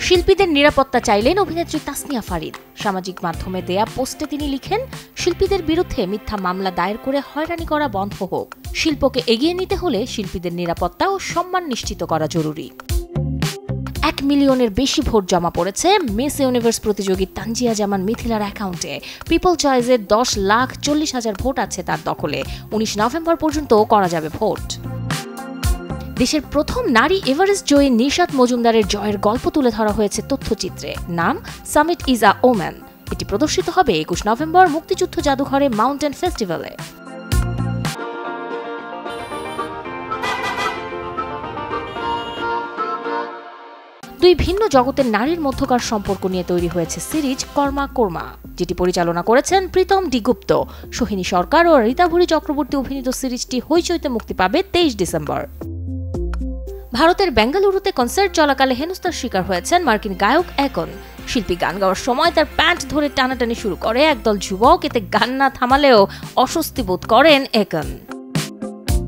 শিল্পীদের নিরাপত্তা চাইলেন অভিনেত্রী তাসনিয়া ফারিদ। সামাজিক মাধ্যমে দেয়া পোস্টে তিনি লিখেন, শিল্পীদের বিরুদ্ধে মিথ্যা মামলা দায়ের করে হয়রানি করা বন্ধ হোক। শিল্পকে এগিয়ে নিতে হলে শিল্পীদের নিরাপত্তা ও সম্মান নিশ্চিত করা জরুরি। 1 মিলিয়নের বেশি ভোট জমা পড়েছে মিস ইউনিভার্স প্রতিযোগী তানজিয়া জামান মিথিলার অ্যাকাউন্টে। পিপল চয়েসের 10,40,000 ভোট আছে তার দখলে। 19 নভেম্বর পর্যন্ত করা যাবে ভোট। দেশের প্রথম নারী এভারেস্ট জয়ী নিশাত মজুমদারের জয়ের গল্প তুলে ধরা হয়েছে তথ্যচিত্রে। নাম সামিট ইজ আ ওম্যান। এটি প্রদর্শিত হবে 21 নভেম্বর মুক্তিযুদ্ধ জাদুঘরে মাউন্টেন ফেস্টিভ্যালে। দুই ভিন্ন জগতের নারীর মধ্যকার সম্পর্ক নিয়ে তৈরি হয়েছে সিরিজ কর্মা কোর্মা, যেটি পরিচালনা করেছেন প্রীতম ডি গুপ্ত। সোহিনী সরকার ও রীতাভরী চক্রবর্তী অভিনীত সিরিজটি হইচইতে মুক্তি পাবে 23 ডিসেম্বর। ভারতের বেঙ্গালুরুতে কনসার্ট চলাকালে হেনস্থার শিকার হয়েছেন মার্কিন গায়ক একন। শিল্পী গান গাওয়ার সময় তার প্যান্ট ধরে টানাটানি শুরু করে একদল যুবক। এতে গান না থামালেও অস্বস্তি বোধ করেন একন।